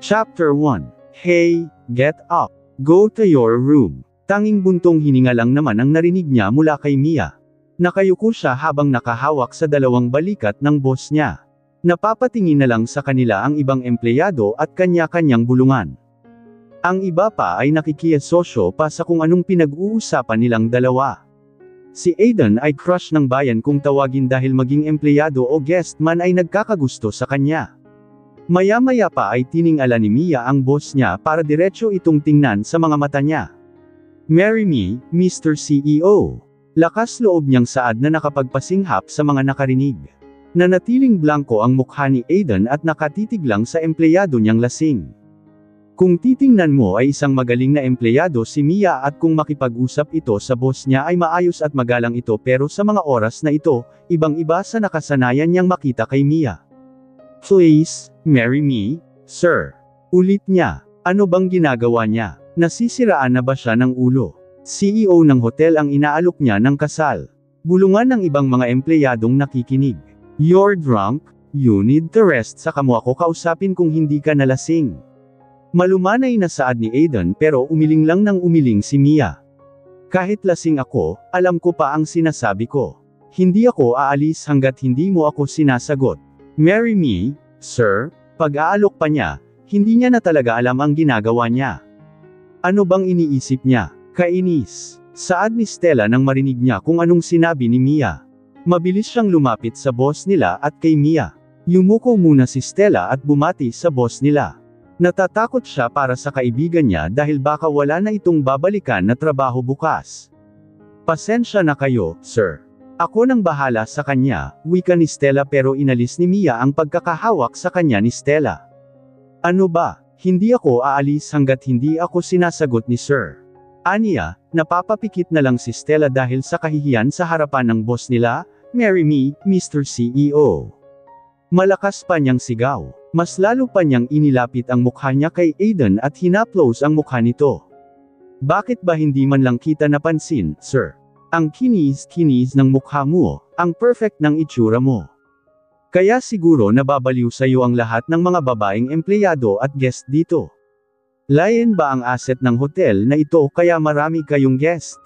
Chapter 1. Hey, get up. Go to your room. Tanging buntong hininga lang naman ang narinig niya mula kay Mia. Nakayuko siya habang nakahawak sa dalawang balikat ng boss niya. Napapatingin na lang sa kanila ang ibang empleyado at kanya-kanyang bulungan. Ang iba pa ay nakikisosyo pa sa kung anong pinag-uusapan nilang dalawa. Si Aiden ay crush ng bayan kung tawagin dahil maging empleyado o guest man ay nagkakagusto sa kanya. Maya-maya pa ay tiningala ni Mia ang boss niya para diretso itong tingnan sa mga mata niya. "Marry me, Mr. CEO." Lakas loob niyang saad na nakapagpasinghap sa mga nakarinig. Nanatiling blanko ang mukha ni Aiden at nakatitig lang sa empleyado niyang lasing. Kung titingnan mo ay isang magaling na empleyado si Mia at kung makipag-usap ito sa boss niya ay maayos at magalang ito pero sa mga oras na ito, ibang-iba sa nakasanayan niyang makita kay Mia. "Please, marry me, sir." Ulit niya. Ano bang ginagawa niya? Nasisiraan na ba siya ng ulo? CEO ng hotel ang inaalok niya ng kasal. Bulungan ng ibang mga empleyadong nakikinig. "You're drunk, you need to rest." Saka mo ako kausapin kung hindi ka nalasing. Malumanay na saad ni Aiden pero umiling lang ng umiling si Mia. "Kahit lasing ako, alam ko pa ang sinasabi ko. Hindi ako aalis hanggat hindi mo ako sinasagot. Marry me, sir." Pag-aalok pa niya, hindi niya na talaga alam ang ginagawa niya. Ano bang iniisip niya? Kainis. Saad ni Stella nang marinig niya kung anong sinabi ni Mia. Mabilis siyang lumapit sa boss nila at kay Mia. Yumuko muna si Stella at bumati sa boss nila. Natatakot siya para sa kaibigan niya dahil baka wala na itong babalikan na trabaho bukas. "Pasensya na kayo, sir. Ako nang bahala sa kanya," wika ni Stella pero inalis ni Mia ang pagkakahawak sa kanya ni Stella. "Ano ba? Hindi ako aalis hanggat hindi ako sinasagot ni sir." Aniya, napapapikit na lang si Stella dahil sa kahihiyan sa harapan ng boss nila. "Marry me, Mr. CEO." Malakas pa niyang sigaw. Mas lalo pa niyang inilapit ang mukha niya kay Aiden at hinaplos ang mukha nito. "Bakit ba hindi man lang kita napansin, sir? Ang kinis-kinis ng mukha mo, ang perfect ng itsura mo. Kaya siguro nababaliw sa'yo ang lahat ng mga babaeng empleyado at guest dito. Layan ba ang asset ng hotel na ito kaya marami kayong guest?"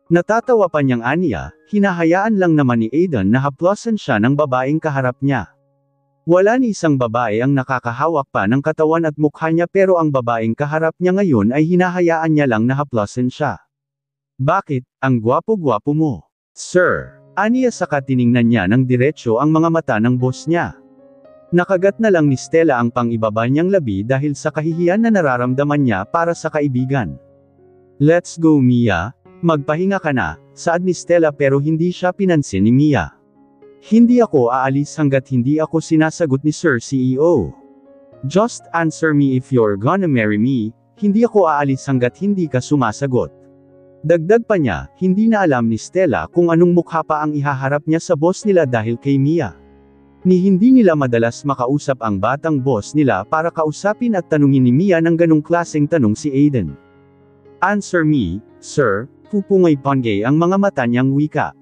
Natatawa pa niyang aniya, hinahayaan lang naman ni Aiden na haplosan siya ng babaeng kaharap niya. Wala ni isang babae ang nakakahawak pa ng katawan at mukha niya pero ang babaeng kaharap niya ngayon ay hinahayaan niya lang na haplosan siya. "Bakit, ang gwapo-gwapo mo, sir?" Aniya saka tiningnan niya ng diretsyo ang mga mata ng boss niya. Nakagat na lang ni Stella ang pang-ibaba niyang labi dahil sa kahihiyan na nararamdaman niya para sa kaibigan. "Let's go Mia, magpahinga ka na," saad ni Stella pero hindi siya pinansin ni Mia. "Hindi ako aalis hanggat hindi ako sinasagot ni Sir CEO. Just answer me if you're gonna marry me, hindi ako aalis hanggat hindi ka sumasagot." Dagdag pa niya, hindi na alam ni Stella kung anong mukha pa ang ihaharap niya sa boss nila dahil kay Mia. Ni hindi nila madalas makausap ang batang boss nila para kausapin at tanungin ni Mia ng ganong klaseng tanong si Aiden. "Answer me, sir," pupungay panggay ang mga mata niyang wika.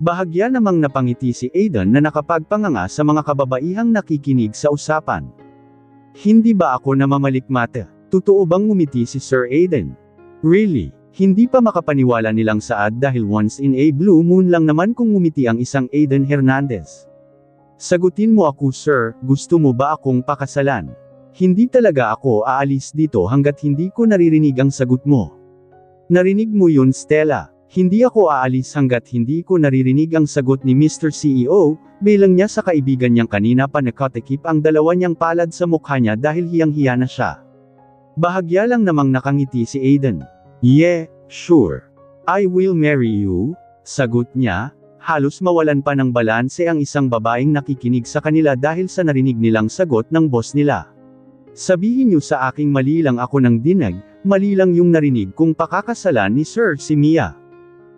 Bahagya namang napangiti si Aiden na nakapagpanganga sa mga kababaihang nakikinig sa usapan. "Hindi ba ako namamalikmata? Totoo bang ngumiti si Sir Aiden? Really?" Hindi pa makapaniwala nilang saad dahil once in a blue moon lang naman kung ngumiti ang isang Aiden Hernandez. "Sagutin mo ako sir, gusto mo ba akong pakasalan? Hindi talaga ako aalis dito hanggat hindi ko naririnig ang sagot mo." "Narinig mo yun Stella? Hindi ako aalis hanggat hindi ko naririnig ang sagot ni Mr. CEO, bilang niya sa kaibigan niyang kanina pa nakatikip ang dalawa niyang palad sa mukha niya dahil hiyang-hiya na siya. Bahagya lang namang nakangiti si Aiden. "Yeah, sure. I will marry you," sagot niya. Halos mawalan pa ng balanse ang isang babaeng nakikinig sa kanila dahil sa narinig nilang sagot ng boss nila. "Sabihin niyo sa aking mali lang ako ng dinag, mali lang yung narinig kung pakakasalan ni Sir si Mia."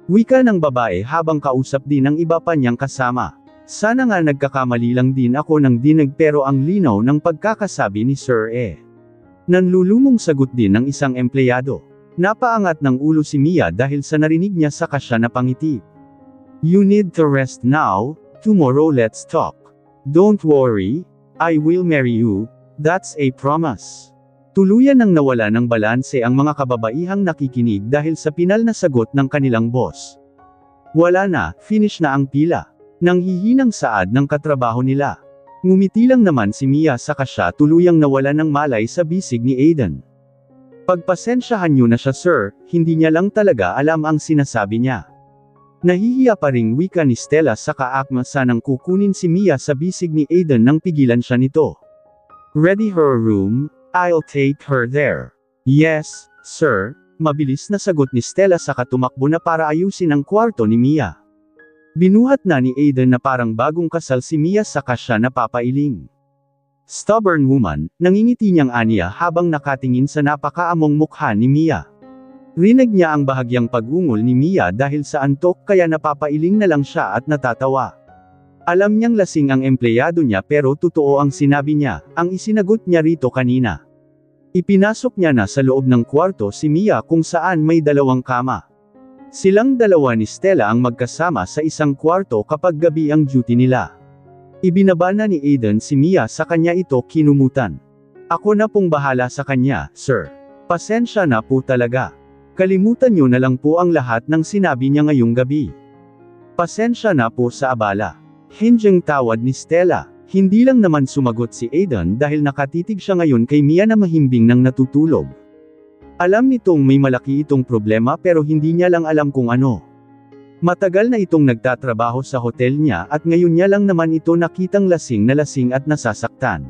Wika ng babae habang kausap din ang iba pa niyang kasama. "Sana nga nagkakamali lang din ako ng dinag pero ang linaw ng pagkakasabi ni Sir eh." Nanlulumong sagot din ng isang empleyado. Napaangat ng ulo si Mia dahil sa narinig niya saka siya napangiti. "You need to rest now, tomorrow let's talk. Don't worry, I will marry you." That's a promise. Tuluyan nang nawala ng balanse ang mga kababaihang nakikinig dahil sa pinal na sagot ng kanilang boss. Wala na, finish na ang pila. Nang hihinang saad ng katrabaho nila. Ngumiti lang naman si Mia saka siya tuluyang nawala ng malay sa bisig ni Aiden. Pagpasensyahan niyo na siya sir, hindi niya lang talaga alam ang sinasabi niya. Nahihiya pa ring wika ni Stella saka akma sanang kukunin si Mia sa bisig ni Aiden nang pigilan siya nito. Ready her room? I'll take her there. Yes, sir, mabilis na sagot ni Stella saka tumakbo na para ayusin ang kwarto ni Mia. Binuhat na ni Aiden na parang bagong kasal si Mia saka siya napapailing. Stubborn woman, nangingiti niyang aniya habang nakatingin sa napakaamong mukha ni Mia. Rinig niya ang bahagyang pag-ungol ni Mia dahil sa antok kaya napapailing na lang siya at natatawa. Alam niyang lasing ang empleyado niya pero totoo ang sinabi niya, ang isinagot niya rito kanina. Ipinasok niya na sa loob ng kwarto si Mia kung saan may 2 kama. Silang dalawa ni Stella ang magkasama sa isang kwarto kapag gabi ang duty nila. Ibinaba na ni Aiden si Mia sa kanya ito kinumutan. Ako na pong bahala sa kanya, sir. Pasensya na po talaga. Kalimutan niyo na lang po ang lahat ng sinabi niya ngayong gabi. Pasensya na po sa abala. Hinjeng tawad ni Stella. Hindi lang naman sumagot si Aiden dahil nakatitig siya ngayon kay Mia na mahimbing nang natutulog. Alam nitong may malaki itong problema pero hindi niya lang alam kung ano. Matagal na itong nagtatrabaho sa hotel niya at ngayon niya lang naman ito nakitang lasing at nasasaktan.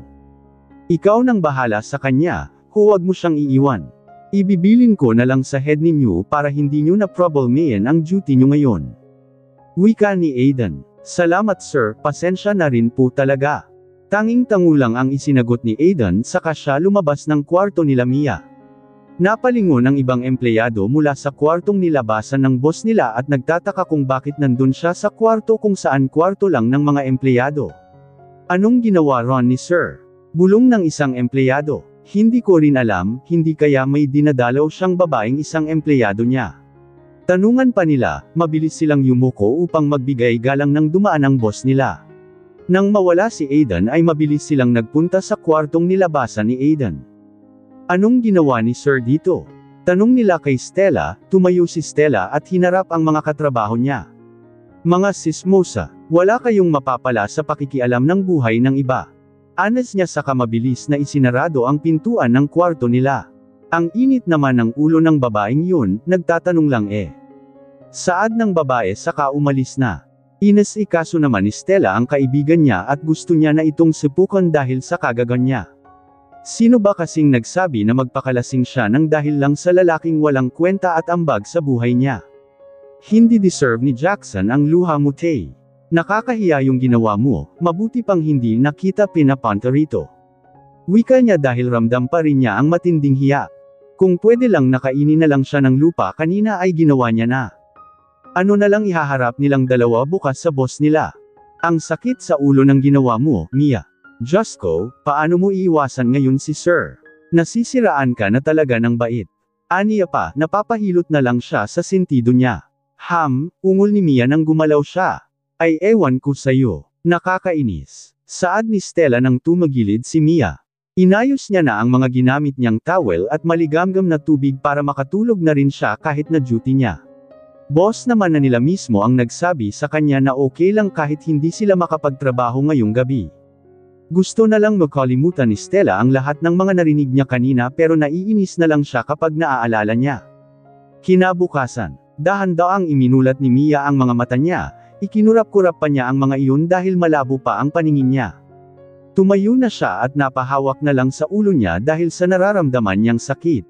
Ikaw nang bahala sa kanya, huwag mo siyang iiwan. Ibibilin ko na lang sa head ninyo para hindi nyo na problemahin ang duty nyo ngayon. Wika ni Aiden. Salamat sir, pasensya na rin po talaga. Tanging-tango lang ang isinagot ni Aiden saka siya lumabas ng kwarto nila Mia. Napalingon ang ibang empleyado mula sa kwartong nilabasan ng boss nila at nagtataka kung bakit nandun siya sa kwarto kung saan kwarto lang ng mga empleyado. Anong ginawa ron ni sir? Bulong ng isang empleyado. Hindi ko rin alam, hindi kaya may dinadalaw siyang babaeng isang empleyado niya. Tanungan pa nila, mabilis silang yumuko upang magbigay galang nang dumaan ang boss nila. Nang mawala si Aiden ay mabilis silang nagpunta sa kwartong nilabasan ni Aiden. Anong ginawa ni sir dito? Tanong nila kay Stella, tumayo si Stella at hinarap ang mga katrabaho niya. Mga sismosa, wala kayong mapapala sa pakikialam ng buhay ng iba. Anas niya saka mabilis na isinarado ang pintuan ng kwarto nila. Ang init naman ng ulo ng babaeng yun, nagtatanong lang Saad ng babae saka umalis na. Inas-ikaso naman ni Stella ang kaibigan niya at gusto niya na itong sipukan dahil sa kagagan niya. Sino ba kasing nagsabi na magpakalasing siya nang dahil lang sa lalaking walang kwenta at ambag sa buhay niya? Hindi deserve ni Jackson ang luha mo Tay. Nakakahiya yung ginawa mo, mabuti pang hindi nakita pinapunta rito. Wika niya dahil ramdam pa rin niya ang matinding hiya. Kung pwede lang nakainin na lang siya ng lupa kanina ay ginawa niya na. Ano na lang ihaharap nilang dalawa bukas sa boss nila? Ang sakit sa ulo ng ginawa mo, Mia. Diyos ko, paano mo iiwasan ngayon si sir? Nasisiraan ka na talaga ng bait. Aniya pa, napapahilot na lang siya sa sentido niya. Ungol ni Mia nang gumalaw siya. Ay ewan ko sa'yo. Nakakainis. Saad ni Stella nang tumagilid si Mia. Inayos niya na ang mga ginamit niyang towel at maligamgam na tubig para makatulog na rin siya kahit na duty niya. Boss naman na nila mismo ang nagsabi sa kanya na okay lang kahit hindi sila makapagtrabaho ngayong gabi. Gusto na lang makalimutan ni Stella ang lahat ng mga narinig niya kanina pero naiinis na lang siya kapag naaalala niya. Kinabukasan, dahan-daang iminulat ni Mia ang mga mata niya, ikinurap-kurap pa niya ang mga iyon dahil malabo pa ang paningin niya. Tumayo na siya at napahawak na lang sa ulo niya dahil sa nararamdaman niyang sakit.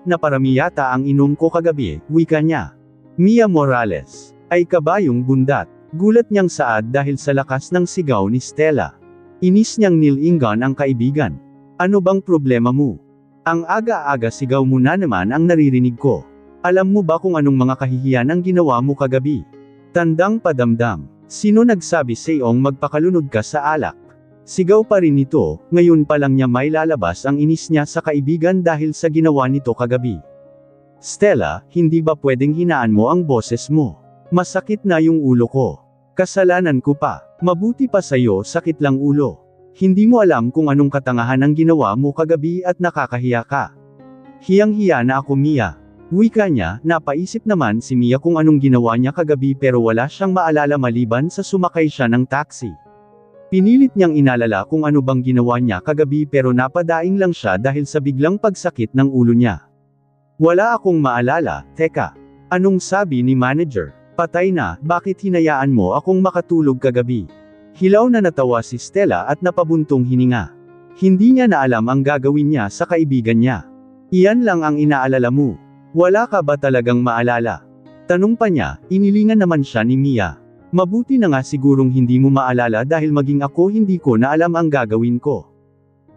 Naparami yata ang inom ko kagabi, wika niya. Mia Morales, ay kabayong bundat. Gulat niyang saad dahil sa lakas ng sigaw ni Stella. Inis niyang nilingan ang kaibigan. Ano bang problema mo? Ang aga-aga sigaw mo na naman ang naririnig ko. Alam mo ba kung anong mga kahihiyan ang ginawa mo kagabi? Tandang padamdam. Sino nagsabi sa'yong magpakalunod ka sa alak? Sigaw pa rin nito, ngayon pa lang niya may lalabas ang inis niya sa kaibigan dahil sa ginawa nito kagabi. Stella, hindi ba pwedeng hinaan mo ang boses mo? Masakit na yung ulo ko. Kasalanan ko pa. Mabuti pa sa'yo sakit lang ulo. Hindi mo alam kung anong katangahan ang ginawa mo kagabi at nakakahiya ka. Hiyang-hiya na ako Mia. Wika niya, napaisip naman si Mia kung anong ginawa niya kagabi pero wala siyang maalala maliban sa sumakay siya ng taxi. Pinilit niyang inalala kung ano bang ginawa niya kagabi pero napadaing lang siya dahil sa biglang pagsakit ng ulo niya. Wala akong maalala, teka. Anong sabi ni manager? Patay na, bakit hinayaan mo akong makatulog kagabi? Hilaw na natawa si Stella at napabuntong hininga. Hindi niya na alam ang gagawin niya sa kaibigan niya. Iyan lang ang inaalala mo. Wala ka ba talagang maalala? Tanong pa niya, inilingan naman siya ni Mia. Mabuti na nga sigurong hindi mo maalala dahil maging ako hindi ko na alam ang gagawin ko.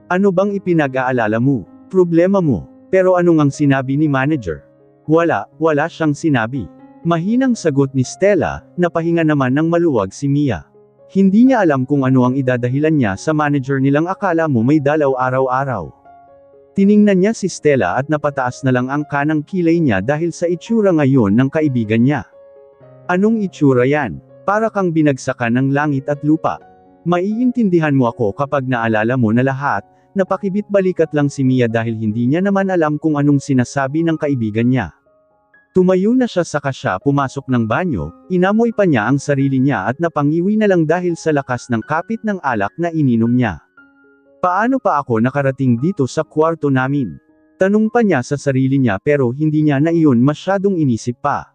Ano bang ipinag-aalala mo? Problema mo. Pero ano ngang sinabi ni manager? Wala siyang sinabi. Mahinang sagot ni Stella, napahinga naman ng maluwag si Mia. Hindi niya alam kung ano ang idadahilan niya sa manager nilang akala mo may dalaw araw-araw. Tiningnan niya si Stella at napataas na lang ang kanang kilay niya dahil sa itsura ngayon ng kaibigan niya. Anong itsura yan? Para kang binagsakan ng langit at lupa. Maiintindihan mo ako kapag naalala mo na lahat. Napakibit balikat lang si Mia dahil hindi niya naman alam kung anong sinasabi ng kaibigan niya. Tumayo na siya saka siya pumasok ng banyo, inamoy pa niya ang sarili niya at napangiwi na lang dahil sa lakas ng kapit ng alak na ininom niya. Paano pa ako nakarating dito sa kwarto namin? Tanong pa niya sa sarili niya pero hindi niya na iyon masyadong inisip pa.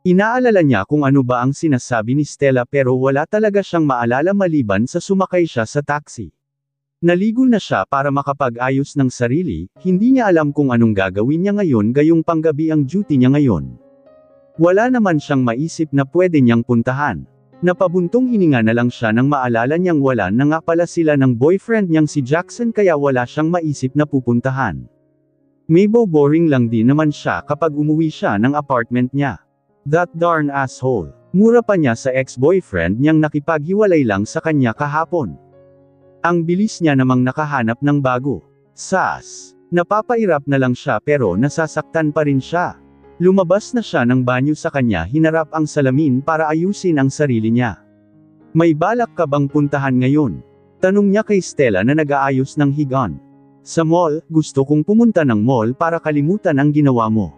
Inaalala niya kung ano ba ang sinasabi ni Stella pero wala talaga siyang maalala maliban sa sumakay siya sa taxi. Naligo na siya para makapag-ayos ng sarili, hindi niya alam kung anong gagawin niya ngayon gayong panggabi ang duty niya ngayon. Wala naman siyang maisip na pwede niyang puntahan. Napabuntong hininga na lang siya nang maalala niyang wala na nga pala sila ng boyfriend niyang si Jackson kaya wala siyang maisip na pupuntahan. Maybe boring lang din naman siya kapag umuwi siya ng apartment niya. That darn asshole. Mura pa niya sa ex-boyfriend niyang nakipaghiwalay lang sa kanya kahapon. Ang bilis niya namang nakahanap ng bago. Sas. Napapairap na lang siya pero nasasaktan pa rin siya. Lumabas na siya ng banyo sa kanya hinarap ang salamin para ayusin ang sarili niya. May balak ka bang puntahan ngayon? Tanong niya kay Stella na nag-aayos ng higaan. Sa mall, gusto kong pumunta ng mall para kalimutan ang ginawa mo.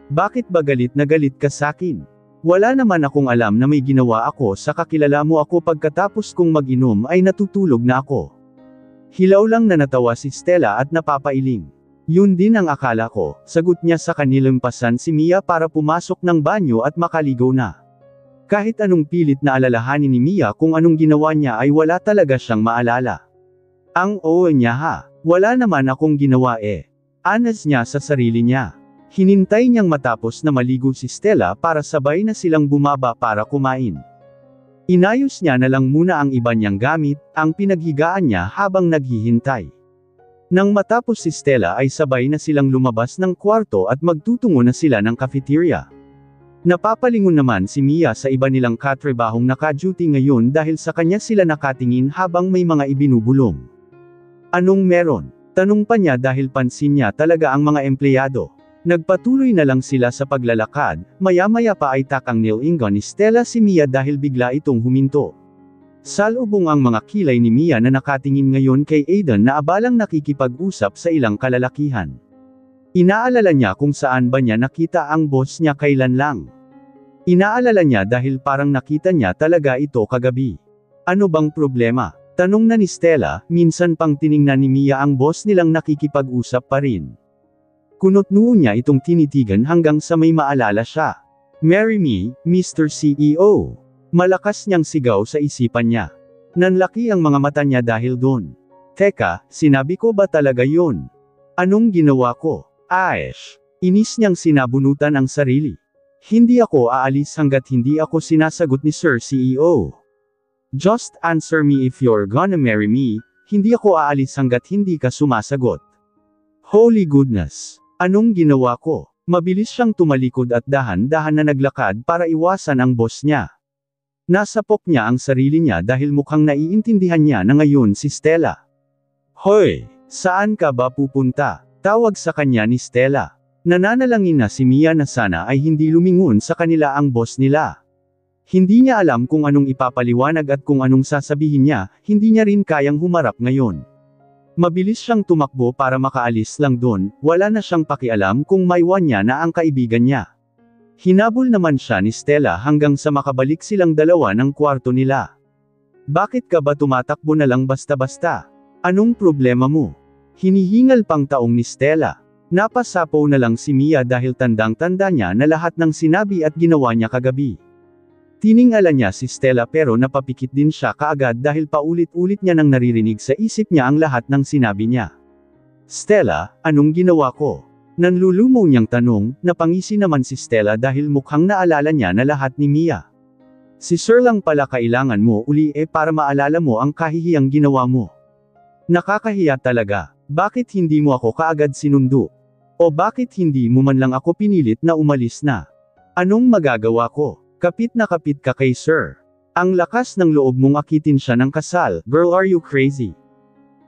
Bakit ba galit na galit ka sakin? Wala naman akong alam na may ginawa ako sa kakilala mo ako pagkatapos kong mag-inom ay natutulog na ako. Hilaw lang na natawa si Stella at napapailing. Yun din ang akala ko, sagot niya sa kanilampasan si Mia para pumasok ng banyo at makaligo na. Kahit anong pilit na alalahanin ni Mia kung anong ginawa niya ay wala talaga siyang maalala. Ang oo niya ha, wala naman akong ginawa eh. Anas niya sa sarili niya. Hinintay niyang matapos na maligo si Stella para sabay na silang bumaba para kumain. Inayos niya na lang muna ang iba niyang gamit, ang pinaghigaan niya habang naghihintay. Nang matapos si Stella ay sabay na silang lumabas ng kwarto at magtutungo na sila ng cafeteria. Napapalingon naman si Mia sa iba nilang katrabahong naka-duty ngayon dahil sa kanya sila nakatingin habang may mga ibinubulong. Anong meron? Tanong pa niya dahil pansin niya talaga ang mga empleyado. Nagpatuloy na lang sila sa paglalakad, maya-maya pa ay takang nilingon ni Stella si Mia dahil bigla itong huminto. Salubong ang mga kilay ni Mia na nakatingin ngayon kay Aiden na abalang nakikipag-usap sa ilang kalalakihan. Inaalala niya kung saan ba niya nakita ang boss niya kailan lang. Inaalala niya dahil parang nakita niya talaga ito kagabi. Ano bang problema? Tanong na ni Stella, minsan pang tiningnan ni Mia ang boss nilang nakikipag-usap pa rin. Kunot noo niya itong tinitigan hanggang sa may maalala siya. Marry me, Mr. CEO. Malakas niyang sigaw sa isipan niya. Nanlaki ang mga mata niya dahil doon. Teka, sinabi ko ba talaga yun? Anong ginawa ko? Aish. Inis niyang sinabunutan ang sarili. Hindi ako aalis hanggat hindi ako sinasagot ni Sir CEO. Just answer me if you're gonna marry me, hindi ako aalis hanggat hindi ka sumasagot. Holy goodness. Anong ginawa ko? Mabilis siyang tumalikod at dahan-dahan na naglakad para iwasan ang boss niya. Nasapok niya ang sarili niya dahil mukhang naiintindihan niya na ngayon si Stella. Hoy! Saan ka ba pupunta? Tawag sa kanya ni Stella. Nananalangin na si Mia na sana ay hindi lumingon sa kanila ang boss nila. Hindi niya alam kung anong ipapaliwanag at kung anong sasabihin niya, hindi niya rin kayang humarap ngayon. Mabilis siyang tumakbo para makaalis lang doon, wala na siyang pakialam kung maiwan niya na ang kaibigan niya. Hinabol naman siya ni Stella hanggang sa makabalik silang dalawa ng kwarto nila. Bakit ka ba tumatakbo na lang basta-basta? Anong problema mo? Hinihingal pang taong ni Stella. Napasapaw na lang si Mia dahil tandang-tanda niya na lahat ng sinabi at ginawa niya kagabi. Tiningala niya si Stella pero napapikit din siya kaagad dahil paulit-ulit niya nang naririnig sa isip niya ang lahat ng sinabi niya. Stella, anong ginawa ko? Nanlulumo niyang tanong, napangisi naman si Stella dahil mukhang naalala niya na lahat ni Mia. Si Sir lang pala kailangan mo uli para maalala mo ang kahihiyang ginawa mo. Nakakahiya talaga, bakit hindi mo ako kaagad sinundo? O bakit hindi mo man lang ako pinilit na umalis na? Anong magagawa ko? Kapit na kapit ka kay Sir. Ang lakas ng loob mong akitin siya ng kasal, girl, are you crazy?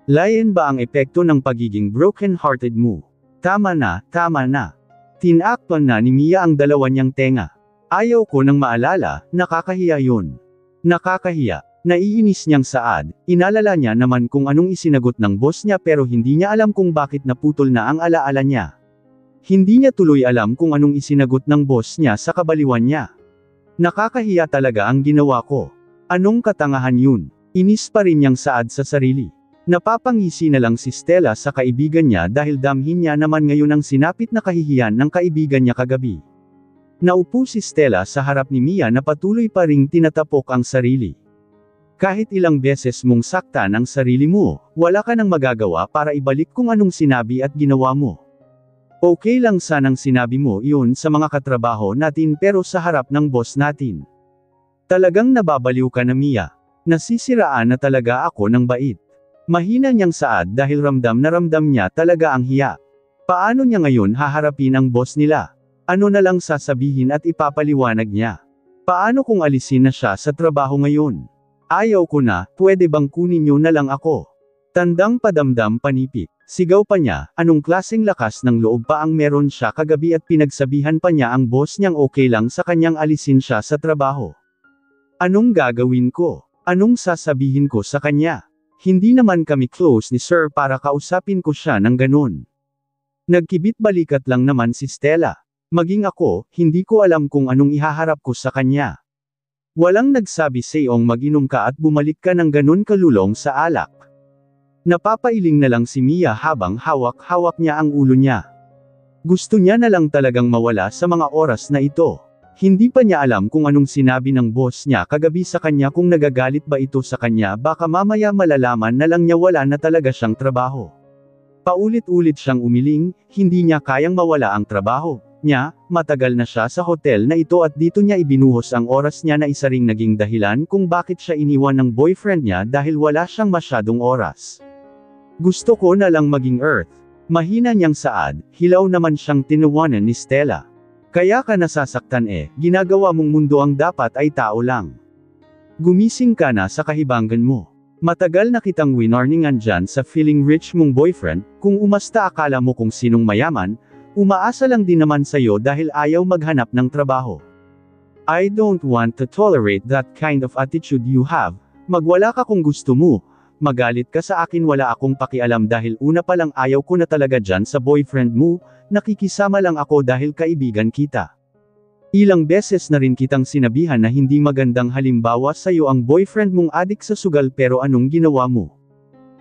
Layan ba ang epekto ng pagiging broken-hearted mo? Tama na, tama na. Tinakpan na ni Mia ang dalawa niyang tenga. Ayaw ko nang maalala, nakakahiya yun. Nakakahiya. Naiinis niyang saad, inalala niya naman kung anong isinagot ng boss niya pero hindi niya alam kung bakit naputol na ang alaala niya. Hindi niya tuloy alam kung anong isinagot ng boss niya sa kabaliwan niya. Nakakahiya talaga ang ginawa ko. Anong katangahan yun? Inis pa rin niyang saad sa sarili. Napapangisi na lang si Stella sa kaibigan niya dahil damhin niya naman ngayon ang sinapit na kahihiyan ng kaibigan niya kagabi. Naupo si Stella sa harap ni Mia na patuloy pa ring tinatapok ang sarili. Kahit ilang beses mong saktan ang sarili mo, wala ka nang magagawa para ibalik kung anong sinabi at ginawa mo. Okay lang sanang sinabi mo iyon sa mga katrabaho natin pero sa harap ng boss natin. Talagang nababaliw ka na Mia. Nasisiraan na talaga ako ng bait. Mahina niyang saad dahil ramdam na ramdam niya talaga ang hiya. Paano niya ngayon haharapin ang boss nila? Ano na lang sasabihin at ipapaliwanag niya? Paano kung alisin na siya sa trabaho ngayon? Ayaw ko na, pwede bang kunin niyo na lang ako? Tandang padamdam panipik. Sigaw pa niya, anong klaseng lakas ng loob pa ang meron siya kagabi at pinagsabihan pa niya ang boss niyang okay lang sa kanyang alisin siya sa trabaho. Anong gagawin ko? Anong sasabihin ko sa kanya? Hindi naman kami close ni Sir para kausapin ko siya ng ganun. Nagkibit balikat lang naman si Stella. Maging ako, hindi ko alam kung anong ihaharap ko sa kanya. Walang nagsabi sa'yong mag-inom ka at bumalik ka ng ganun kalulong sa alak. Napapailing na lang si Mia habang hawak-hawak niya ang ulo niya. Gusto niya na lang talagang mawala sa mga oras na ito. Hindi pa niya alam kung anong sinabi ng boss niya kagabi sa kanya kung nagagalit ba ito sa kanya baka mamaya malalaman na lang niya wala na talaga siyang trabaho. Paulit-ulit siyang umiling, hindi niya kayang mawala ang trabaho niya, matagal na siya sa hotel na ito at dito niya ibinuhos ang oras niya na isa ring naging dahilan kung bakit siya iniwan ng boyfriend niya dahil wala siyang masyadong oras. Gusto ko na lang maging Earth. Mahina niyang saad, hilaw naman siyang tinawanan ni Stella. Kaya ka nasasaktan ginagawa mong mundo ang dapat ay tao lang. Gumising ka na sa kahibangan mo. Matagal na kitang winarningan dyan sa feeling rich mong boyfriend, kung umasta akala mo kung sinong mayaman, umaasa lang din naman sa'yo dahil ayaw maghanap ng trabaho. I don't want to tolerate that kind of attitude you have. Magwala ka kung gusto mo. Magalit ka sa akin wala akong pakialam dahil una pa lang ayaw ko na talaga dyan sa boyfriend mo, nakikisama lang ako dahil kaibigan kita. Ilang beses na rin kitang sinabihan na hindi magandang halimbawa sa'yo ang boyfriend mong adik sa sugal pero anong ginawa mo?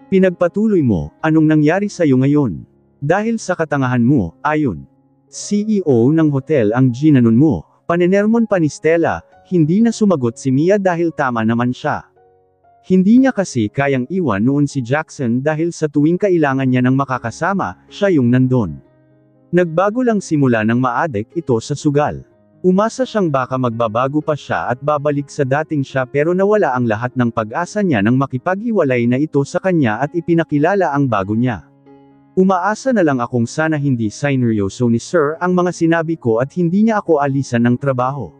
Pinagpatuloy mo, anong nangyari sa'yo ngayon? Dahil sa katangahan mo, ayon. CEO ng hotel ang ginanon mo, panenermon pa ni Stella, hindi na sumagot si Mia dahil tama naman siya. Hindi niya kasi kayang iwan noon si Jackson dahil sa tuwing kailangan niya ng makakasama, siya yung nandun. Nagbago lang simula ng maadik ito sa sugal. Umasa siyang baka magbabago pa siya at babalik sa dating siya pero nawala ang lahat ng pag-asa niya nang makipag-iwalay na ito sa kanya at ipinakilala ang bago niya. Umaasa na lang akong sana hindi sineryoso ni Sir ang mga sinabi ko at hindi niya ako alisan ng trabaho.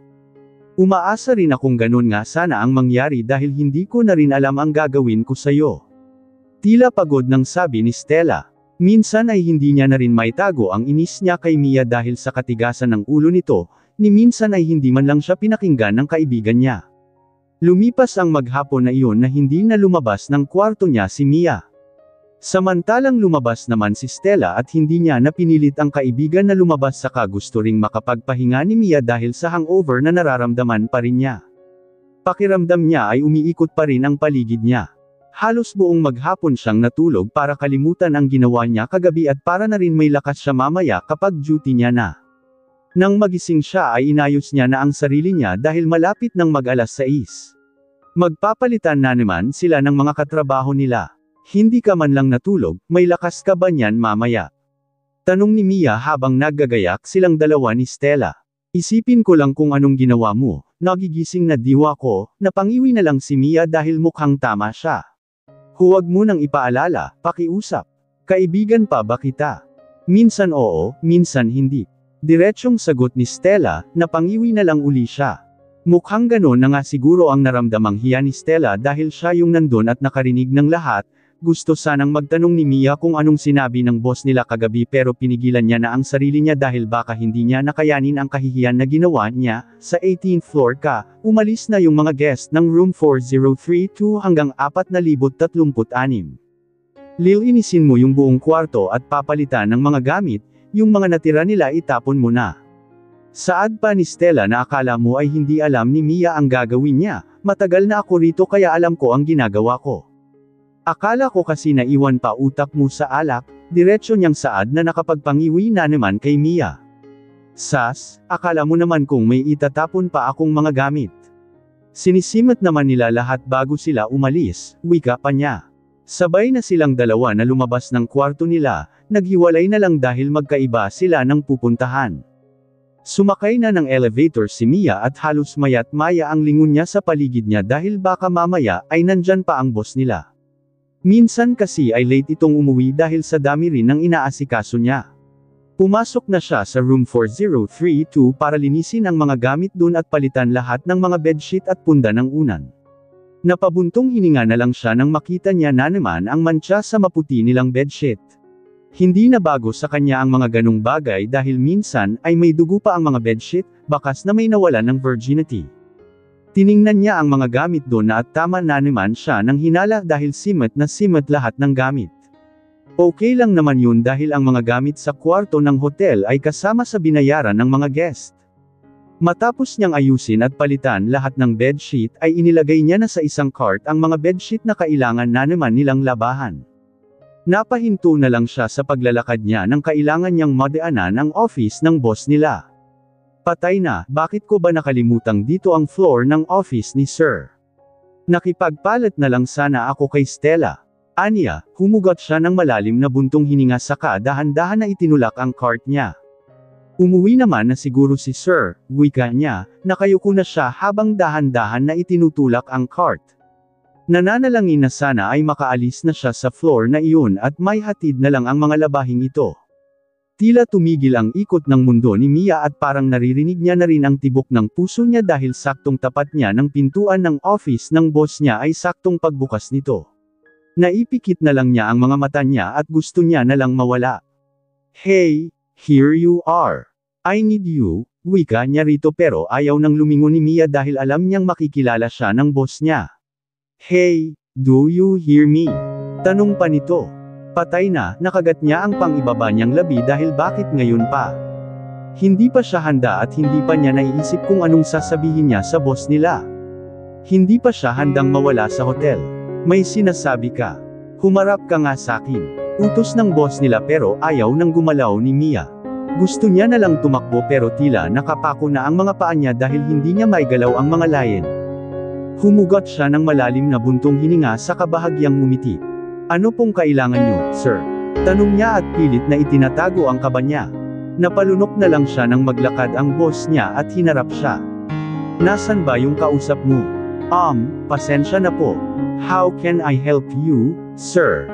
Umaasa rin akong ganun nga sana ang mangyari dahil hindi ko na rin alam ang gagawin ko sa'yo. Tila pagod nang sabi ni Stella. Minsan ay hindi niya na rin maitago ang inis niya kay Mia dahil sa katigasan ng ulo nito, Ni minsan ay hindi man lang siya pinakinggan ng kaibigan niya. Lumipas ang maghapon na iyon na hindi na lumabas ng kwarto niya si Mia. Samantalang lumabas naman si Stella at hindi niya napinilit ang kaibigan na lumabas saka gusto ring makapagpahinga ni Mia dahil sa hangover na nararamdaman pa rin niya. Pakiramdam niya ay umiikot pa rin ang paligid niya. Halos buong maghapon siyang natulog para kalimutan ang ginawa niya kagabi at para na rin may lakas siya mamaya kapag duty niya na. Nang magising siya ay inayos niya na ang sarili niya dahil malapit ng mag-alas 6. Magpapalitan na naman sila ng mga katrabaho nila. Hindi ka man lang natulog, may lakas ka ba niyan mamaya? Tanong ni Mia habang naggagayak silang dalawa ni Stella. Isipin ko lang kung anong ginawa mo, nagigising na diwa ko, napangiwi na lang si Mia dahil mukhang tama siya. Huwag mo nang ipaalala, pakiusap. Kaibigan pa ba kita? Minsan oo, minsan hindi. Diretsyong sagot ni Stella, napangiwi na lang uli siya. Mukhang ganon na nga siguro ang naramdamang hiya ni Stella dahil siya yung nandun at nakarinig ng lahat. Gusto sanang magtanong ni Mia kung anong sinabi ng boss nila kagabi pero pinigilan niya na ang sarili niya dahil baka hindi niya nakayanin ang kahihiyan na ginawa niya. Sa 18th floor ka, umalis na yung mga guest ng room 4032 hanggang 4036. Lilinisin mo yung buong kwarto at papalitan ng mga gamit, yung mga natira nila itapon mo na. Saad pa ni Stella na akala mo ay hindi alam ni Mia ang gagawin niya, matagal na ako rito kaya alam ko ang ginagawa ko. Akala ko kasi naiwan pa utak mo sa alak, diretsyo niyang saad na nakapagpangiwi na naman kay Mia. Sas, akala mo naman kung may itatapon pa akong mga gamit. Sinisimat naman nila lahat bago sila umalis, wika pa niya. Sabay na silang dalawa na lumabas ng kwarto nila, naghiwalay na lang dahil magkaiba sila ng pupuntahan. Sumakay na ng elevator si Mia at halos mayat maya ang lingon niya sa paligid niya dahil baka mamaya ay nandyan pa ang boss nila. Minsan kasi ay late itong umuwi dahil sa dami rin ng inaasikaso niya. Pumasok na siya sa room 4032 para linisin ang mga gamit dun at palitan lahat ng mga bedsheet at punda ng unan. Napabuntong hininga na lang siya nang makita niya na naman ang mantsa sa maputi nilang bedsheet. Hindi na bago sa kanya ang mga ganong bagay dahil minsan ay may dugo pa ang mga bedsheet, bakas na may nawalan ng virginity. Tiningnan niya ang mga gamit doon na at tama na naman siya nang hinala dahil simat na simat lahat ng gamit. Okay lang naman yun dahil ang mga gamit sa kwarto ng hotel ay kasama sa binayaran ng mga guest. Matapos niyang ayusin at palitan lahat ng bedsheet ay inilagay niya na sa isang cart ang mga bedsheet na kailangan na naman nilang labahan. Napahinto na lang siya sa paglalakad niya nang kailangan niyang madaanan ang office ng boss nila. Patay na, bakit ko ba nakalimutang dito ang floor ng office ni Sir? Nakipagpalit na lang sana ako kay Stella. Anya, humugot siya ng malalim na buntong hininga saka dahan-dahan na itinulak ang cart niya. Umuwi naman na siguro si Sir, wika niya, nakayuko na siya habang dahan-dahan na itinutulak ang cart. Nananalangin na sana ay makaalis na siya sa floor na iyon at may hatid na lang ang mga labahing ito. Tila tumigil ang ikot ng mundo ni Mia at parang naririnig niya na rin ang tibok ng puso niya dahil saktong tapat niya ng pintuan ng office ng boss niya ay saktong pagbukas nito. Naipikit na lang niya ang mga mata niya at gusto niya na lang mawala. Hey, here you are. I need you, wika niya rito pero ayaw nang lumingon ni Mia dahil alam niyang makikilala siya ng boss niya. Hey, do you hear me? Tanong pa nito. Patay na, nakagat niya ang pang-ibaba niyang labi dahil bakit ngayon pa? Hindi pa siya handa at hindi pa niya naiisip kung anong sasabihin niya sa boss nila. Hindi pa siya handang mawala sa hotel. May sinasabi ka. Humarap ka nga sakin. Utos ng boss nila pero ayaw nang gumalaw ni Mia. Gusto niya na lang tumakbo pero tila nakapako na ang mga paa niya dahil hindi niya maigalaw ang mga layen. Humugot siya ng malalim na buntong hininga sa kabahagyang ngumiti. Ano pong kailangan niyo, sir? Tanong niya at pilit na itinatago ang kaba niya. Napalunok na lang siya nang maglakad ang boss niya at hinarap siya. Nasaan ba yung kausap mo? Pasensya na po. How can I help you, sir?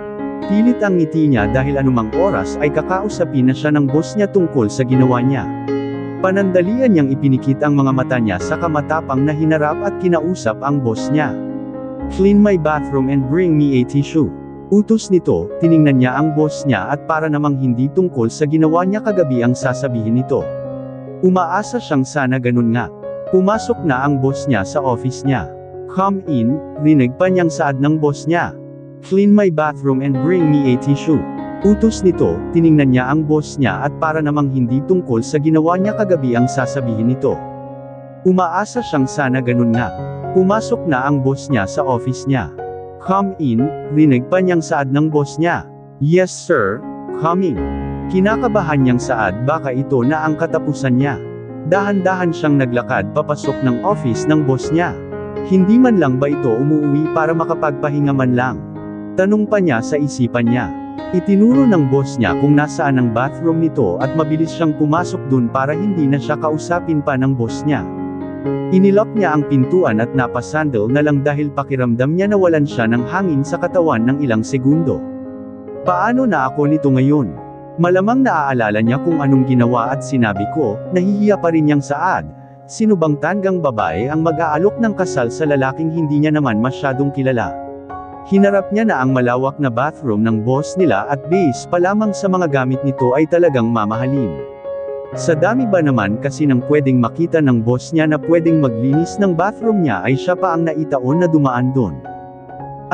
Pilit ang ngiti niya dahil anumang oras ay kakausapin na siya ng boss niya tungkol sa ginawa niya. Panandalian niyang ipinikit ang mga mata niya sa kamatapang na hinarap at kinausap ang boss niya. Clean my bathroom and bring me a tissue. Utos nito, tiningnan niya ang boss niya at para namang hindi tungkol sa ginawa niya kagabi ang sasabihin nito. Umaasa siyang sana ganun nga. Pumasok na ang boss niya sa office niya. "Come in," rinig pa niyang saad ng boss niya. "Clean my bathroom and bring me a tissue." Utos nito, tiningnan niya ang boss niya at para namang hindi tungkol sa ginawa niya kagabi ang sasabihin nito. Umaasa siyang sana ganun nga. Pumasok na ang boss niya sa office niya. "Come in," rinig pa niyang saad ng boss niya. "Yes sir, coming." Kinakabahan niyang saad baka ito na ang katapusan niya. Dahan-dahan siyang naglakad papasok ng office ng boss niya. Hindi man lang ba ito umuwi para makapagpahinga man lang? Tanong pa niya sa isipan niya. Itinuro ng boss niya kung nasaan ang bathroom nito at mabilis siyang pumasok dun para hindi na siya kausapin pa ng boss niya. Inilak niya ang pintuan at napasandal na lang dahil pakiramdam niya nawalan siya ng hangin sa katawan ng ilang segundo. Paano na ako nito ngayon? Malamang naaalala niya kung anong ginawa at sinabi ko, nahihiya pa rin niyang saad. Sino bang tanggang babae ang mag-aalok ng kasal sa lalaking hindi niya naman masyadong kilala? Hinarap niya na ang malawak na bathroom ng boss nila at base pa lamang sa mga gamit nito ay talagang mamahalin. Sa dami ba naman kasi ng pwedeng makita ng boss niya na pwedeng maglinis ng bathroom niya ay siya pa ang naitaon na dumaan doon.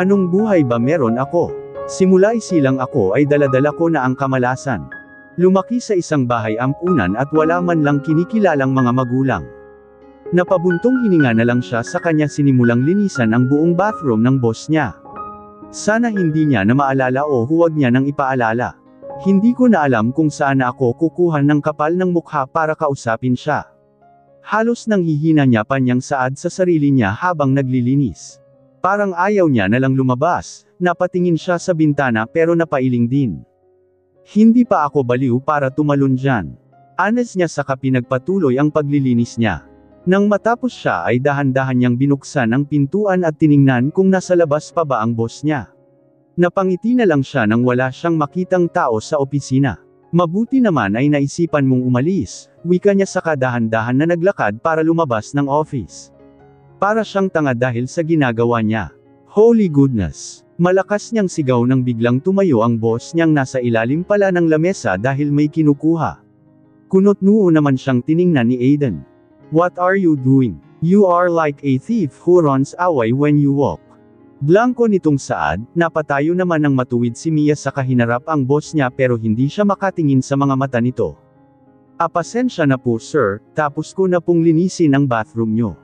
Anong buhay ba meron ako? Simula isilang ako ay daladala ko na ang kamalasan. Lumaki sa isang bahay ampunan at wala man lang kinikilalang mga magulang. Napabuntong hininga na lang siya sa kanya sinimulang linisan ang buong bathroom ng boss niya. Sana hindi niya na maalala o huwag niya nang ipaalala. Hindi ko na alam kung saan ako kukuha ng kapal ng mukha para kausapin siya. Halos nanghihina niya pa niyang saad sa sarili niya habang naglilinis. Parang ayaw niya na lang lumabas, napatingin siya sa bintana pero napailing din. Hindi pa ako baliw para tumalon dyan. Anes niya saka pinagpatuloy ang paglilinis niya. Nang matapos siya ay dahan-dahan niyang binuksan ang pintuan at tiningnan kung nasa labas pa ba ang boss niya. Napangiti na lang siya nang wala siyang makitang tao sa opisina. Mabuti naman ay naisipan mong umalis, wika niya saka dahan-dahan na naglakad para lumabas ng office. Para siyang tanga dahil sa ginagawa niya. Holy goodness! Malakas niyang sigaw nang biglang tumayo ang boss niyang nasa ilalim pala ng lamesa dahil may kinukuha. Kunot-noo naman siyang tiningnan ni Aiden. "What are you doing? You are like a thief who runs away when you walk." Blanko nitong saad, napatayo naman ng matuwid si Mia sa kahinarap ang boss niya pero hindi siya makatingin sa mga mata nito. "Pasensya na po sir, tapos ko na pong linisin ang bathroom nyo.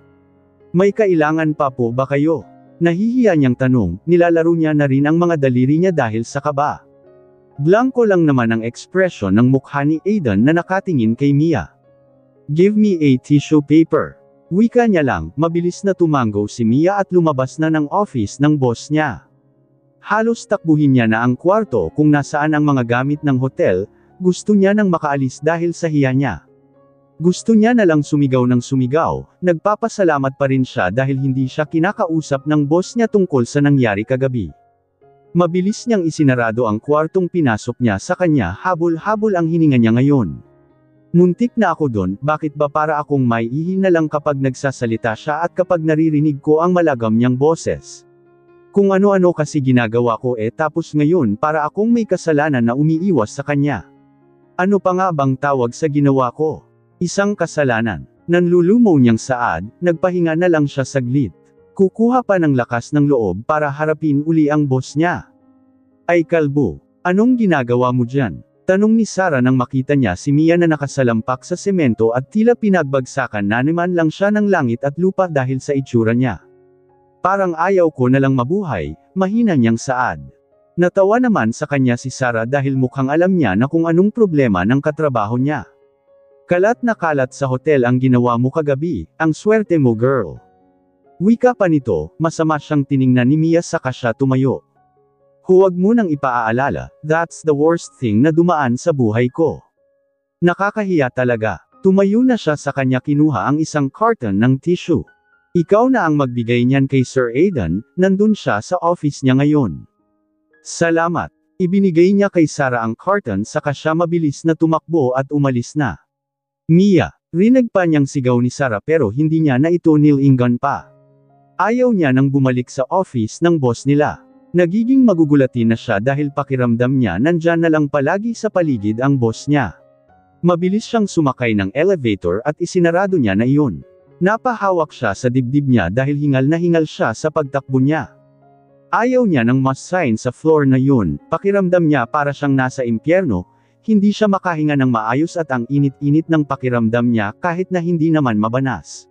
May kailangan pa po ba kayo?" Nahihiya niyang tanong, nilalaro niya na rin ang mga daliri niya dahil sa kaba. Blanko lang naman ang ekspresyon ng mukha ni Aiden na nakatingin kay Mia. "Give me a tissue paper." Wika niya lang, mabilis na tumango si Mia at lumabas na ng office ng boss niya. Halos takbuhin niya na ang kwarto kung nasaan ang mga gamit ng hotel, gusto niya nang makaalis dahil sa hiya niya. Gusto niya na lang sumigaw ng sumigaw, nagpapasalamat pa rin siya dahil hindi siya kinakausap ng boss niya tungkol sa nangyari kagabi. Mabilis niyang isinarado ang kwartong pinasok niya sa kanya habol-habol ang hininga niya ngayon. Muntik na ako doon, bakit ba para akong may ihi na lang kapag nagsasalita siya at kapag naririnig ko ang malagam niyang boses. Kung ano-ano kasi ginagawa ko tapos ngayon para akong may kasalanan na umiiwas sa kanya. Ano pa nga bang tawag sa ginawa ko? Isang kasalanan. Nanlulumo niyang saad, nagpahinga na lang siya saglit. Kukuha pa ng lakas ng loob para harapin uli ang boss niya. "Ay kalbo, anong ginagawa mo dyan?" Tanong ni Sarah nang makita niya si Mia na nakasalampak sa semento at tila pinagbagsakan na naman lang siya ng langit at lupa dahil sa itsura niya. "Parang ayaw ko na lang mabuhay," mahina niyang saad. Natawa naman sa kanya si Sarah dahil mukhang alam niya na kung anong problema ng katrabaho niya. "Kalat na kalat sa hotel ang ginawa mo kagabi, ang swerte mo girl." Wika pa nito, masama siyang tiningnan ni Mia saka siya tumayo. "Huwag mo nang ipaaalala, that's the worst thing na dumaan sa buhay ko. Nakakahiya talaga." Tumayo na siya sa kanya kinuha ang isang carton ng tissue. "Ikaw na ang magbigay niyan kay Sir Aiden, nandun siya sa office niya ngayon." "Salamat." Ibinigay niya kay Sarah ang carton saka siya mabilis na tumakbo at umalis na. "Mia!" Rinig pa niyang sigaw ni Sarah pero hindi niya na ito nilingan pa. Ayaw niya nang bumalik sa office ng boss nila. Nagiging magugulatin na siya dahil pakiramdam niya nandyan na lang palagi sa paligid ang boss niya. Mabilis siyang sumakay ng elevator at isinarado niya na iyon. Napahawak siya sa dibdib niya dahil hingal na hingal siya sa pagtakbo niya. Ayaw niya ng mas sign sa floor na yun, pakiramdam niya para siyang nasa impyerno, hindi siya makahinga ng maayos at ang init-init ng pakiramdam niya kahit na hindi naman mabanas.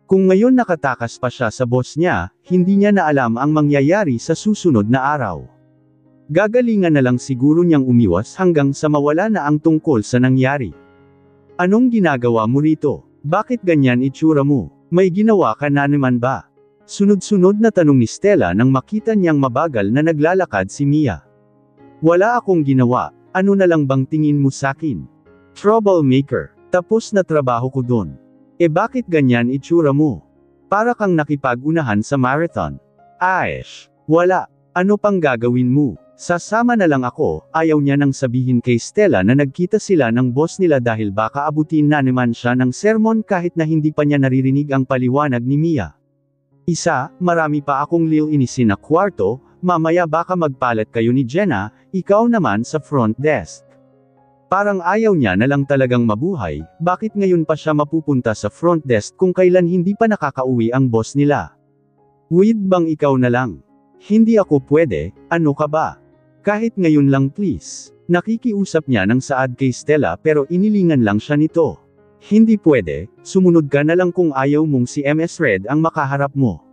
Kung ngayon nakatakas pa siya sa boss niya, hindi niya na alam ang mangyayari sa susunod na araw. Gagalingan na lang siguro niyang umiwas hanggang sa mawala na ang tungkol sa nangyari. Anong ginagawa mo rito? Bakit ganyan itsura mo? May ginawa ka na naman ba? Sunod-sunod na tanong ni Stella nang makita niyang mabagal na naglalakad si Mia. Wala akong ginawa, ano na lang bang tingin mo sakin? Troublemaker, tapos na trabaho ko doon. Bakit ganyan itsura mo? Para kang nakipag-unahan sa marathon. Aish, wala, ano pang gagawin mo? Sasama na lang ako, ayaw niya nang sabihin kay Stella na nagkita sila ng boss nila dahil baka abutin na naman siya ng sermon kahit na hindi pa niya naririnig ang paliwanag ni Mia. Marami pa akong lilinisin na kwarto, mamaya baka magpalat kayo ni Jenna, ikaw naman sa front desk. Parang ayaw niya na lang talagang mabuhay, bakit ngayon pa siya mapupunta sa front desk kung kailan hindi pa nakakauwi ang boss nila? Wait bang ikaw na lang? Hindi ako pwede, ano ka ba? Kahit ngayon lang please. Nakikiusap niya ng saad kay Stella pero inilingan lang siya nito. Hindi pwede, sumunod ka na lang kung ayaw mong si MS Red ang makaharap mo.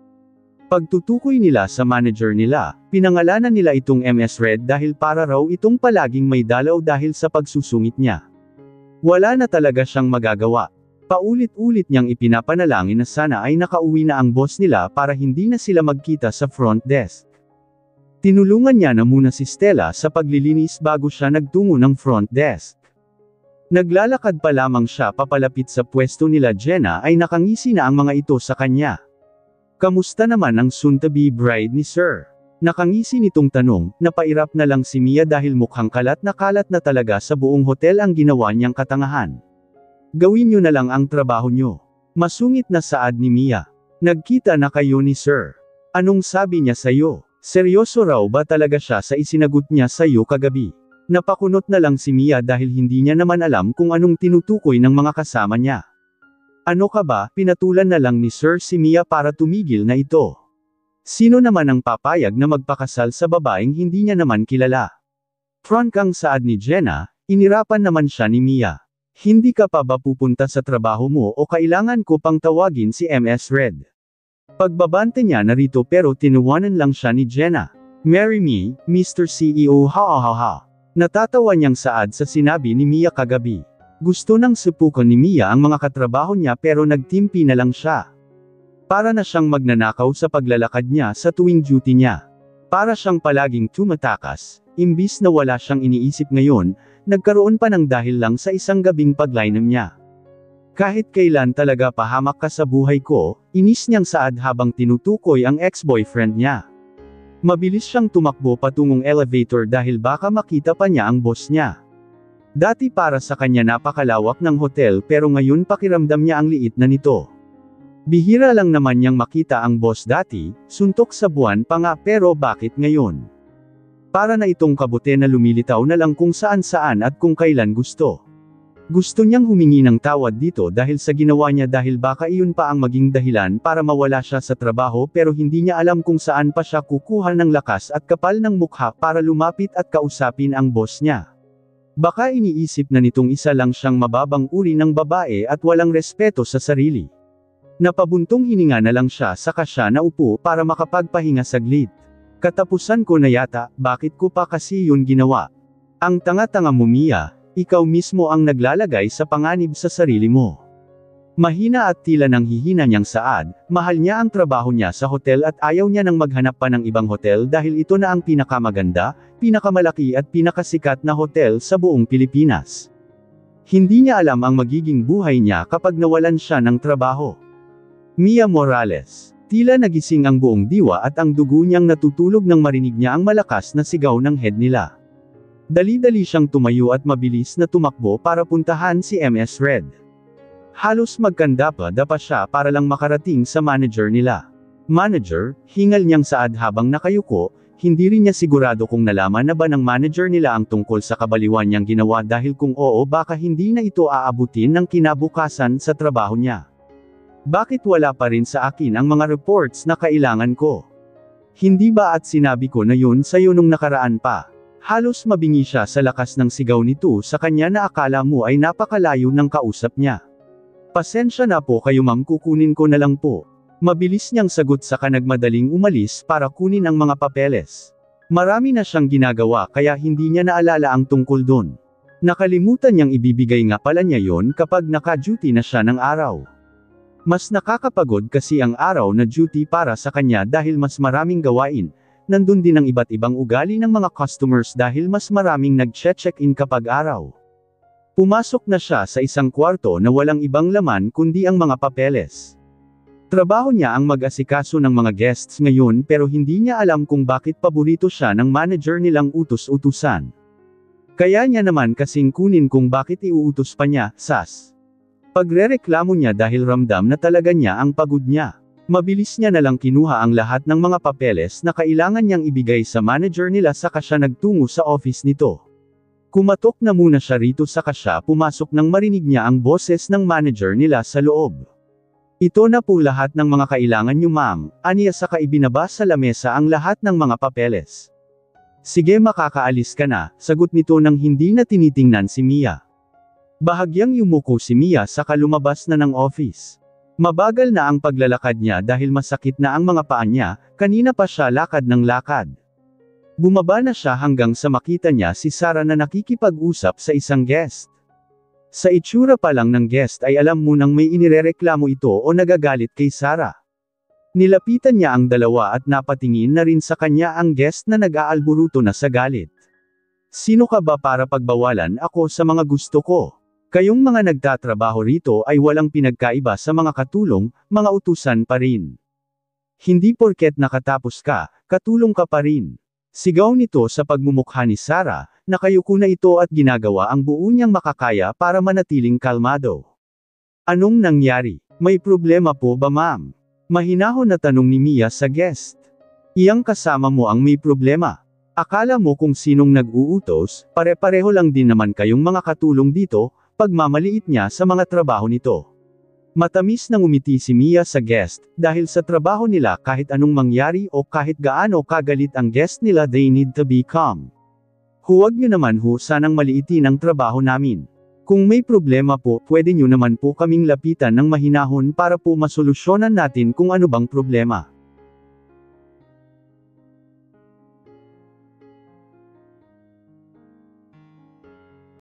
Pagtutukoy nila sa manager nila, pinangalanan nila itong MS Red dahil para raw itong palaging may dalaw dahil sa pagsusungit niya. Wala na talaga siyang magagawa. Paulit-ulit niyang ipinapanalangin na sana ay nakauwi na ang boss nila para hindi na sila magkita sa front desk. Tinulungan niya na muna si Stella sa paglilinis bago siya nagtungo ng front desk. Naglalakad pa lamang siya papalapit sa pwesto nila Jenna ay nakangisi na ang mga ito sa kanya. Kamusta naman ang soon-to-be bride ni Sir? Nakangisi nitong tanong, napairap na lang si Mia dahil mukhang kalat na talaga sa buong hotel ang ginawa niyang katangahan. Gawin niyo na lang ang trabaho niyo. Masungit na saad ni Mia. Nagkita na kayo ni Sir. Anong sabi niya sa'yo? Seryoso raw ba talaga siya sa isinagot niya sa'yo kagabi? Napakunot na lang si Mia dahil hindi niya naman alam kung anong tinutukoy ng mga kasama niya. Ano ka ba, pinatulan na lang ni Sir si Mia para tumigil na ito. Sino naman ang papayag na magpakasal sa babaeng hindi niya naman kilala? Frank ang saad ni Jenna, inirapan naman siya ni Mia. Hindi ka pa ba pupunta sa trabaho mo o kailangan ko pang tawagin si MS Red? Pagbabante niya narito pero tinuwanan lang siya ni Jenna. Marry me, Mr. CEO ha ha ha ha. Natatawa niyang saad sa sinabi ni Mia kagabi. Gusto nang supukan ni Mia ang mga katrabaho niya pero nagtimpi na lang siya. Para na siyang magnanakaw sa paglalakad niya sa tuwing duty niya. Para siyang palaging tumatakas, imbis na wala siyang iniisip ngayon, nagkaroon pa ng dahil lang sa isang gabing paglainan niya. Kahit kailan talaga pahamak ka sa buhay ko, inis niyang saad habang tinutukoy ang ex-boyfriend niya. Mabilis siyang tumakbo patungong elevator dahil baka makita pa niya ang boss niya. Dati para sa kanya napakalawak ng hotel pero ngayon pakiramdam niya ang liit na nito. Bihira lang naman niyang makita ang boss dati, suntok sa buwan pa nga pero bakit ngayon? Para na itong kabute na lumilitaw na lang kung saan-saan at kung kailan gusto. Gusto niyang humingi ng tawad dito dahil sa ginawa niya dahil baka iyon pa ang maging dahilan para mawala siya sa trabaho pero hindi niya alam kung saan pa siya kukuha ng lakas at kapal ng mukha para lumapit at kausapin ang boss niya. Baka iniisip na nitong isa lang siyang mababang uri ng babae at walang respeto sa sarili. Napabuntong hininga na lang siya saka siya naupo para makapagpahinga saglit. Katapusan ko na yata, bakit ko pa kasi yun ginawa? Ang tanga-tanga mo Mia. Ikaw mismo ang naglalagay sa panganib sa sarili mo. Mahina at tila nang hihina niyang saad, mahal niya ang trabaho niya sa hotel at ayaw niya nang maghanap pa ng ibang hotel dahil ito na ang pinakamaganda, pinakamalaki at pinakasikat na hotel sa buong Pilipinas. Hindi niya alam ang magiging buhay niya kapag nawalan siya ng trabaho. Mia Morales. Tila nagising ang buong diwa at ang dugo niyang natutulog nang marinig niya ang malakas na sigaw ng head nila. Dali-dali siyang tumayo at mabilis na tumakbo para puntahan si MS Red. Halos magkandapa pa siya para lang makarating sa manager nila. Manager, hingal niyang saad habang nakayuko, Hindi rin niya sigurado kung nalaman na ba ng manager nila ang tungkol sa kabaliwan niyang ginawa dahil kung oo baka hindi na ito aabutin ng kinabukasan sa trabaho niya. Bakit wala pa rin sa akin ang mga reports na kailangan ko? Hindi ba at sinabi ko na yun sa'yo nung nakaraan pa? Halos mabingi siya sa lakas ng sigaw nito sa kanya na akala mo ay napakalayo ng kausap niya. Pasensya na po kayo ma'am, kukunin ko na lang po. Mabilis niyang sagot saka nagmadaling umalis para kunin ang mga papeles. Marami na siyang ginagawa kaya hindi niya naalala ang tungkol doon. Nakalimutan niyang ibibigay nga pala niya yon kapag naka-duty na siya ng araw. Mas nakakapagod kasi ang araw na duty para sa kanya dahil mas maraming gawain. Nandun din ang iba't ibang ugali ng mga customers dahil mas maraming nag-check-in kapag araw. Pumasok na siya sa isang kwarto na walang ibang laman kundi ang mga papeles. Trabaho niya ang mag-asikaso ng mga guests ngayon pero hindi niya alam kung bakit paborito siya ng manager nilang utos-utusan. Kaya niya naman kasing kunin kung bakit iuutos pa niya, sas. Pagrereklamo niya dahil ramdam na talaga niya ang pagod niya. Mabilis niya na lang kinuha ang lahat ng mga papeles na kailangan niyang ibigay sa manager nila saka siya nagtungo sa office nito. Kumatok na muna siya rito saka siya pumasok nang marinig niya ang boses ng manager nila sa loob. Ito na po lahat ng mga kailangan niyo ma'am, aniya saka ibinaba sa lamesa ang lahat ng mga papeles. Sige makakaalis ka na, sagot nito nang hindi na tinitingnan si Mia. Bahagyang yumuko si Mia saka lumabas na ng office. Mabagal na ang paglalakad niya dahil masakit na ang mga paa niya, kanina pa siya lakad ng lakad. Bumaba na siya hanggang sa makita niya si Sarah na nakikipag-usap sa isang guest. Sa itsura pa lang ng guest ay alam mo nang may inirereklamo ito o nagagalit kay Sarah. Nilapitan niya ang dalawa at napatingin na rin sa kanya ang guest na nag-aalburuto na sa galit. Sino ka ba para pagbawalan ako sa mga gusto ko? Kayong mga nagtatrabaho rito ay walang pinagkaiba sa mga katulong, mga utusan pa rin. Hindi porket nakatapos ka, katulong ka pa rin. Sigaw nito sa pagmumukha ni Sarah, nakayuko na ito at ginagawa ang buo niyang makakaya para manatiling kalmado. Anong nangyari? May problema po ba ma'am? Mahinahon na tanong ni Mia sa guest. Iyang kasama mo ang may problema. Akala mo kung sinong nag-uutos, pare-pareho lang din naman kayong mga katulong dito, pagmamaliit niya sa mga trabaho nito. Matamis nang umiti si Mia sa guest, dahil sa trabaho nila kahit anong mangyari o kahit gaano kagalit ang guest nila they need to be calm. Huwag niyo naman ho sanang maliitin ang trabaho namin. Kung may problema po, pwede niyo naman po kaming lapitan ng mahinahon para po masolusyonan natin kung ano bang problema.